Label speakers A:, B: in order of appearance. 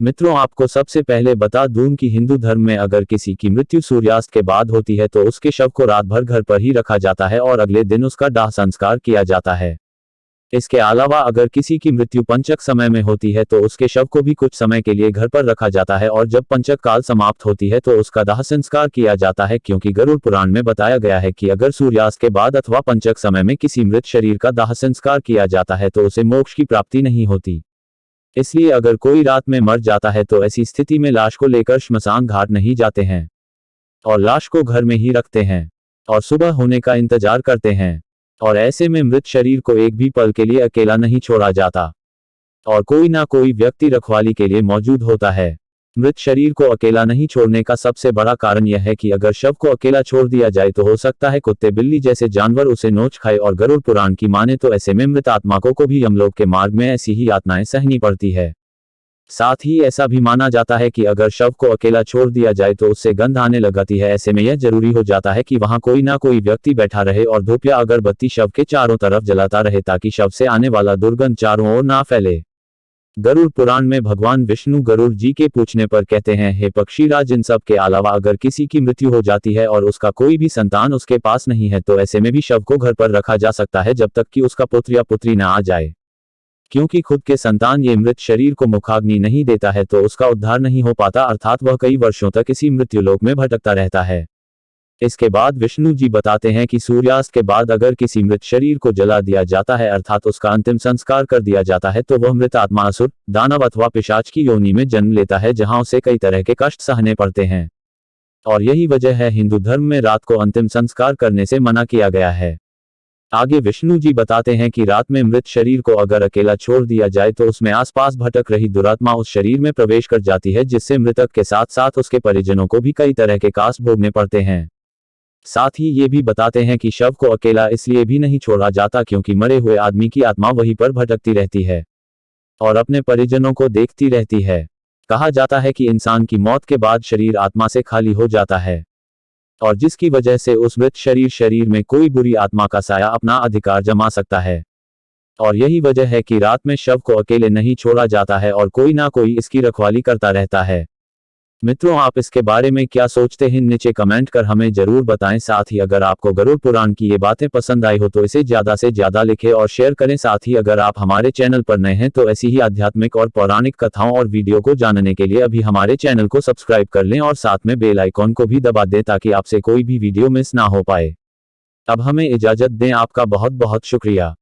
A: मित्रों, आपको सबसे पहले बता दूं कि हिंदू धर्म में अगर किसी की मृत्यु सूर्यास्त के बाद होती है तो उसके शव को रात भर घर पर ही रखा जाता है और अगले दिन उसका दाह संस्कार किया जाता है। इसके अलावा अगर किसी की मृत्यु पंचक समय में होती है तो उसके शव को भी कुछ समय के लिए घर पर रखा जाता है और जब पंचक काल समाप्त होती है तो उसका दाह संस्कार किया जाता है, क्योंकि गरुड़ पुराण में बताया गया है कि अगर सूर्यास्त के बाद अथवा पंचक समय में किसी मृत शरीर का दाह संस्कार किया जाता है तो उसे मोक्ष की प्राप्ति नहीं होती। इसलिए अगर कोई रात में मर जाता है तो ऐसी स्थिति में लाश को लेकर श्मशान घाट नहीं जाते हैं और लाश को घर में ही रखते हैं और सुबह होने का इंतजार करते हैं। और ऐसे में मृत शरीर को एक भी पल के लिए अकेला नहीं छोड़ा जाता और कोई ना कोई व्यक्ति रखवाली के लिए मौजूद होता है। मृत शरीर को अकेला नहीं छोड़ने का सबसे बड़ा कारण यह है कि अगर शव को अकेला छोड़ दिया जाए तो हो सकता है कुत्ते बिल्ली जैसे जानवर उसे नोच खाए, और गरुड़ पुराण की माने तो ऐसे में मृत आत्मा को भी यमलोक के मार्ग में ऐसी ही यातनाएं सहनी पड़ती है। साथ ही ऐसा भी माना जाता है कि अगर शव को अकेला छोड़ दिया जाए तो उससे गंध आने लगती है। ऐसे में यह जरूरी हो जाता है कि वहां कोई ना कोई व्यक्ति बैठा रहे और धूप या अगरबत्ती शव के चारों तरफ जलाता रहे ताकि शव से आने वाला दुर्गंध चारों ओर ना फैले। गरुड़ पुराण में भगवान विष्णु गरुड़ जी के पूछने पर कहते हैं, हे पक्षीराज, इन सब के अलावा अगर किसी की मृत्यु हो जाती है और उसका कोई भी संतान उसके पास नहीं है तो ऐसे में भी शव को घर पर रखा जा सकता है जब तक कि उसका पुत्र या पुत्री न आ जाए, क्योंकि खुद के संतान ये मृत शरीर को मुखाग्नि नहीं देता है तो उसका उद्धार नहीं हो पाता, अर्थात वह कई वर्षों तक इसी मृत्युलोक में भटकता रहता है। इसके बाद विष्णु जी बताते हैं कि सूर्यास्त के बाद अगर किसी मृत शरीर को जला दिया जाता है अर्थात उसका अंतिम संस्कार कर दिया जाता है तो वह मृत आत्मा असुर, दानव अथवा पिशाच की योनि में जन्म लेता है, जहां उसे कई तरह के कष्ट सहने पड़ते हैं। और यही वजह है हिंदू धर्म में रात को अंतिम संस्कार करने से मना किया गया है। आगे विष्णु जी बताते हैं कि रात में मृत शरीर को अगर अकेला छोड़ दिया जाए तो उसमें आसपास भटक रही दुरात्मा उस शरीर में प्रवेश कर जाती है, जिससे मृतक के साथ साथ उसके परिजनों को भी कई तरह के कष्ट भोगने पड़ते हैं। साथ ही ये भी बताते हैं कि शव को अकेला इसलिए भी नहीं छोड़ा जाता क्योंकि मरे हुए आदमी की आत्मा वहीं पर भटकती रहती है और अपने परिजनों को देखती रहती है। कहा जाता है कि इंसान की मौत के बाद शरीर आत्मा से खाली हो जाता है और जिसकी वजह से उस मृत शरीर में कोई बुरी आत्मा का साया अपना अधिकार जमा सकता है। और यही वजह है कि रात में शव को अकेले नहीं छोड़ा जाता है और कोई ना कोई इसकी रखवाली करता रहता है। मित्रों, आप इसके बारे में क्या सोचते हैं, नीचे कमेंट कर हमें जरूर बताएं। साथ ही अगर आपको गरुड़ पुराण की ये बातें पसंद आई हो तो इसे ज्यादा से ज्यादा लिखें और शेयर करें। साथ ही अगर आप हमारे चैनल पर नए हैं तो ऐसी ही आध्यात्मिक और पौराणिक कथाओं और वीडियो को जानने के लिए अभी हमारे चैनल को सब्सक्राइब कर लें और साथ में बेल आइकॉन को भी दबा दें ताकि आपसे कोई भी वीडियो मिस ना हो पाए। अब हमें इजाजत दें, आपका बहुत बहुत शुक्रिया।